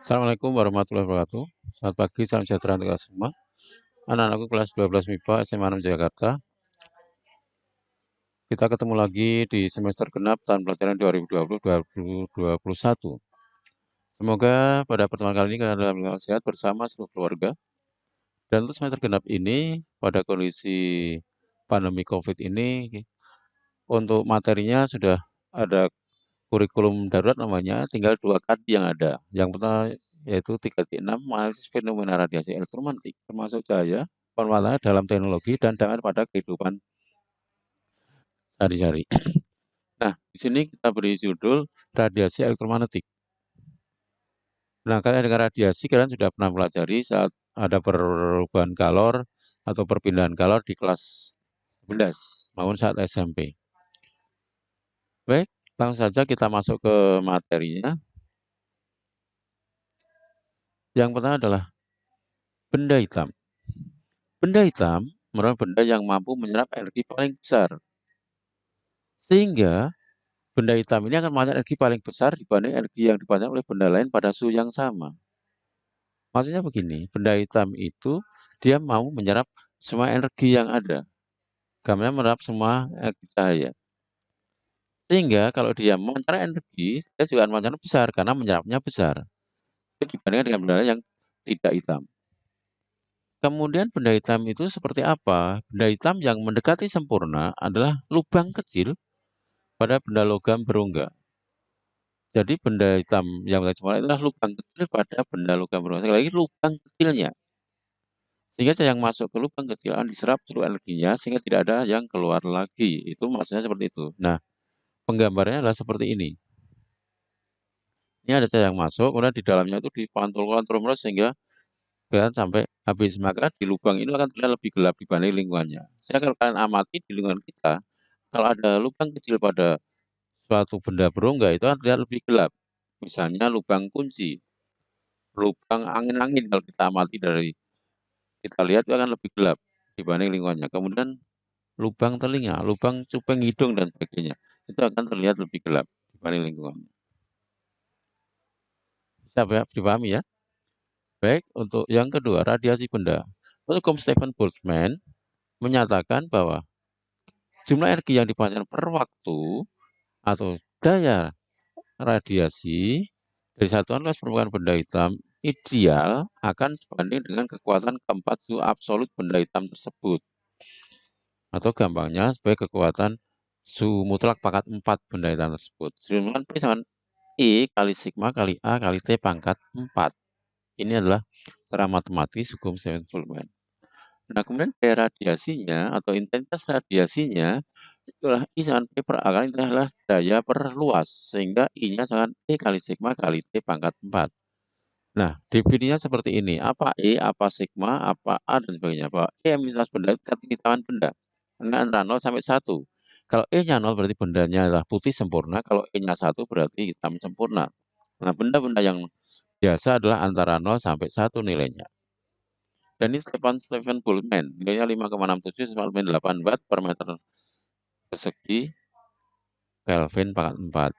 Assalamualaikum warahmatullahi wabarakatuh. Selamat pagi, salam sejahtera untuk kita semua. Anak-anakku kelas 12 MIPA SMA 6 Jakarta. Kita ketemu lagi di semester genap tahun pelajaran 2020-2021. Semoga pada pertemuan kali ini kalian dalam keadaan sehat bersama seluruh keluarga. Dan untuk semester genap ini, pada kondisi pandemi COVID ini, untuk materinya sudah ada kurikulum darurat namanya, tinggal 2 KAD yang ada. Yang pertama yaitu 3.6 analisis fenomena radiasi elektromagnetik termasuk cahaya, pemanfaatan dalam teknologi dan dampak pada kehidupan sehari-hari. Nah, di sini kita beri judul radiasi elektromagnetik. Nah, kalian dengan radiasi kalian sudah pernah pelajari saat ada perubahan kalor atau perpindahan kalor di kelas 11 maupun saat SMP. Baik, langsung saja kita masuk ke materinya. Yang pertama adalah benda hitam. Benda hitam merupakan benda yang mampu menyerap energi paling besar. Sehingga benda hitam ini akan menyerap energi paling besar dibanding energi yang dipancarkan oleh benda lain pada suhu yang sama. Maksudnya begini, benda hitam itu dia mau menyerap semua energi yang ada. Gambarnya menyerap semua energi cahaya. Sehingga kalau dia memancarkan energi, dia juga akan memancarkan besar karena menyerapnya besar. Itu dibandingkan dengan benda lain yang tidak hitam. Kemudian benda hitam itu seperti apa? Benda hitam yang mendekati sempurna adalah lubang kecil pada benda logam berongga. Jadi benda hitam yang sempurna adalah lubang kecil pada benda logam berongga. Sekali lagi lubang kecilnya. Sehingga yang masuk ke lubang kecil akan diserap seluruh energinya sehingga tidak ada yang keluar lagi. Itu maksudnya seperti itu. Nah, penggambarannya adalah seperti ini. Ini ada cahaya yang masuk, kemudian di dalamnya itu dipantul-pantul terus sehingga kelihatan sampai habis. Maka di lubang ini akan terlihat lebih gelap dibanding lingkungannya. Saya kalau kalian amati di lingkungan kita, kalau ada lubang kecil pada suatu benda berongga itu akan terlihat lebih gelap. Misalnya lubang kunci, lubang angin-angin kalau kita amati dari kita lihat itu akan lebih gelap dibanding lingkungannya. Kemudian lubang telinga, lubang cuping hidung dan sebagainya itu akan terlihat lebih gelap dibanding lingkungannya. Bisa dipahami ya? Baik, untuk yang kedua, radiasi benda. Untuk Stephen Boltzmann menyatakan bahwa jumlah energi yang dipancarkan per waktu atau daya radiasi dari satuan luas permukaan benda hitam ideal akan sebanding dengan kekuatan keempat suhu absolut benda hitam tersebut. Atau gampangnya sebagai kekuatan suhu mutlak pangkat 4 benda hitam tersebut. Rujukan P sama E kali sigma kali A kali T pangkat 4. Ini adalah cara matematis hukum Stephen Boltzmann. Nah, kemudian daya radiasinya atau intensitas radiasinya itulah I sama P per A kali itu adalah daya per luas. Sehingga I-nya sama E kali sigma kali T pangkat 4. Nah, definisinya seperti ini. Apa E, apa sigma, apa A, dan sebagainya. Bahwa E emisivitas benda itu kehitampan benda. Antara 0 sampai 1. Kalau E-nya 0 berarti bendanya adalah putih sempurna. Kalau E-nya 1 berarti hitam sempurna. Nah, benda-benda yang biasa adalah antara 0 sampai 1 nilainya. Dan ini Stephen Boltzmann, nilainya 5,67 sampai 8 watt per meter persegi Kelvin pangkat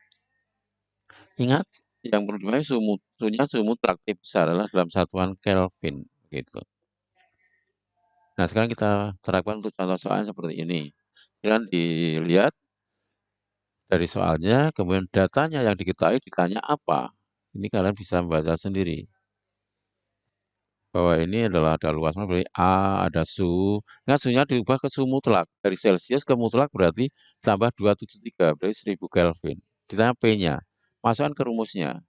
4. Ingat, yang perlu dipahami suhu mutlak T besar adalah dalam satuan Kelvin. Gitu. Nah, sekarang kita terapkan untuk contoh soalnya seperti ini. Kalian dilihat dari soalnya, kemudian datanya yang diketahui ditanya apa. Ini kalian bisa membaca sendiri. Bahwa ini adalah ada luas, berarti A, ada suhu. Nah, suhunya diubah ke suhu mutlak. Dari Celsius ke mutlak berarti tambah 273, berarti 1000 Kelvin. Ditanya P-nya. Masukkan ke rumusnya.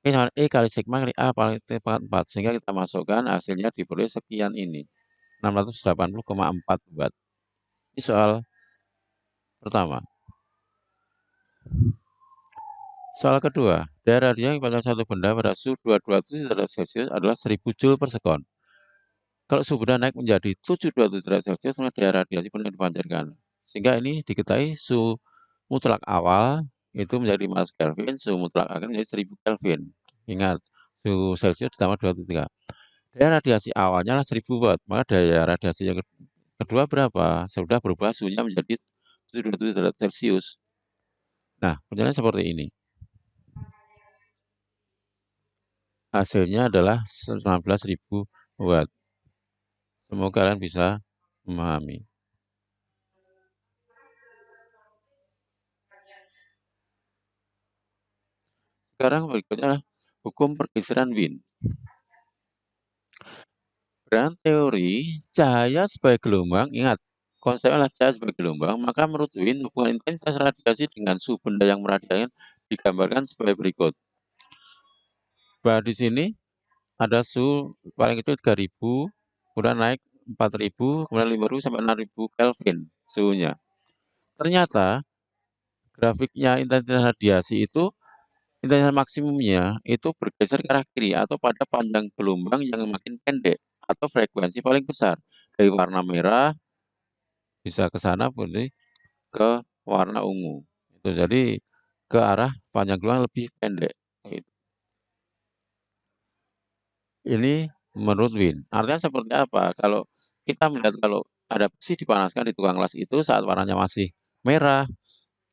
P sama E kali sigma kali A kali T pangkat 4. Sehingga kita masukkan hasilnya diperoleh sekian ini. 680,4 watt. Ini soal pertama. Soal kedua, daya radiasi yang dipancarkan satu benda pada suhu 227 derajat Celcius adalah 1000 Joule per sekon. Kalau suhu benda naik menjadi 727 derajat Celcius, maka daya radiasi benda yang dipancarkan. Sehingga ini diketahui suhu mutlak awal itu menjadi 500 Kelvin, suhu mutlak akhir menjadi 1000 Kelvin. Ingat, suhu Celcius ditambah 273. Daya radiasi awalnya adalah 1000 watt, maka daya radiasi yang kedua berapa? Sudah berubah suhunya menjadi 727 derajat Celcius. Nah, perjalanannya seperti ini. Hasilnya adalah 19.000 watt. Semoga kalian bisa memahami. Sekarang berikutnya adalah hukum pergeseran Wien. Berdasarkan teori cahaya sebagai gelombang, ingat, konsepnya adalah cahaya sebagai gelombang, maka menurut Wien hubungan intensitas radiasi dengan suhu benda yang meradiasikan digambarkan sebagai berikut. Bahwa di sini ada suhu paling kecil 3.000, kemudian naik 4.000, kemudian 5.000 sampai 6.000 Kelvin suhunya. Ternyata grafiknya intensitas radiasi itu intensitas maksimumnya itu bergeser ke arah kiri atau pada panjang gelombang yang makin pendek atau frekuensi paling besar. Dari warna merah bisa ke sana berarti ke warna ungu. Itu jadi ke arah panjang gelombang lebih pendek. Ini menurut Win. Artinya seperti apa? Kalau kita melihat kalau ada besi dipanaskan di tukang las itu saat warnanya masih merah,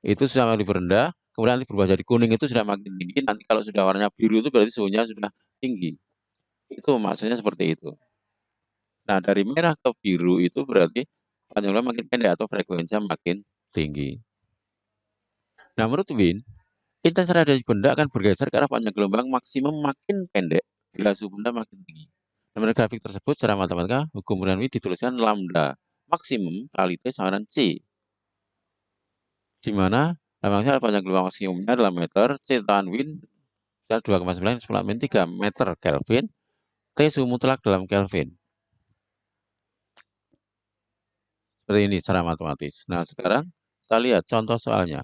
itu sudah lebih rendah, kemudian nanti berubah jadi kuning itu sudah makin tinggi, nanti kalau sudah warnanya biru itu berarti suhunya sudah tinggi. Itu maksudnya seperti itu. Nah, dari merah ke biru itu berarti panjang gelombang makin pendek atau frekuensinya makin tinggi. Nah, menurut Win, intensitas radiasi benda akan bergeser ke arah panjang gelombang maksimum makin pendek bila suhu benda makin tinggi. Nah, menurut grafik tersebut secara matematika, hukum Win dituliskan lambda maksimum kali T sama dengan C. Di mana lambda panjang gelombang maksimumnya dalam meter, C tahan Win 2,9 3 meter Kelvin, T suhu mutlak dalam Kelvin. Seperti ini secara matematis. Nah, sekarang kita lihat contoh soalnya.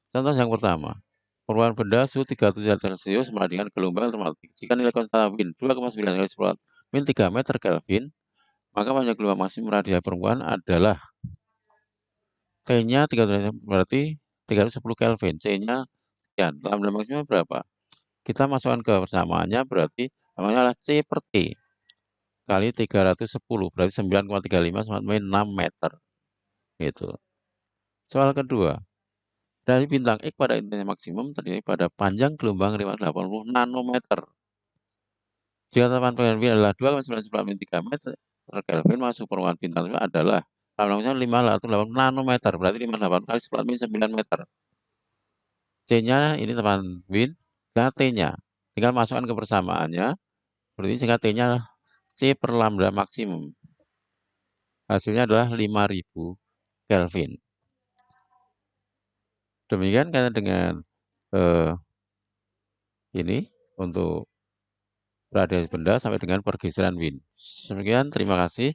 Contoh yang pertama, perubahan benda suhu 37 derajat Celcius sama dengan gelombang termati. Jika nilai konstanta Win 2,9 kali 10 min 3 meter Kelvin, maka panjang gelombang maksimum radiasi permukaan adalah T-nya 3 derajat berarti 310 Kelvin, C-nya sekian. Lambda maksimum berapa? Kita masukkan ke persamaannya berarti namanya adalah C per T kali 310 berarti 9,35 sama min 6 meter. Gitu. Soal kedua, dari bintang X pada intensitas maksimum terjadi pada panjang gelombang 580 nanometer. Jika tekanan Kelvin adalah 2,993 meter per Kelvin, maka suhu permukaan bintang tersebut adalah lambda 580 nanometer, berarti 58 kali 10 min 9 meter. C-nya ini teman Win, dan T-nya. Tinggal masukkan ke persamaannya, berarti sehingga T-nya C per lambda maksimum. Hasilnya adalah 5.000 Kelvin. Demikian kaitan dengan ini untuk radiasi benda sampai dengan pergeseran Win. Demikian, terima kasih.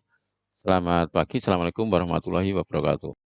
Selamat pagi. Assalamualaikum warahmatullahi wabarakatuh.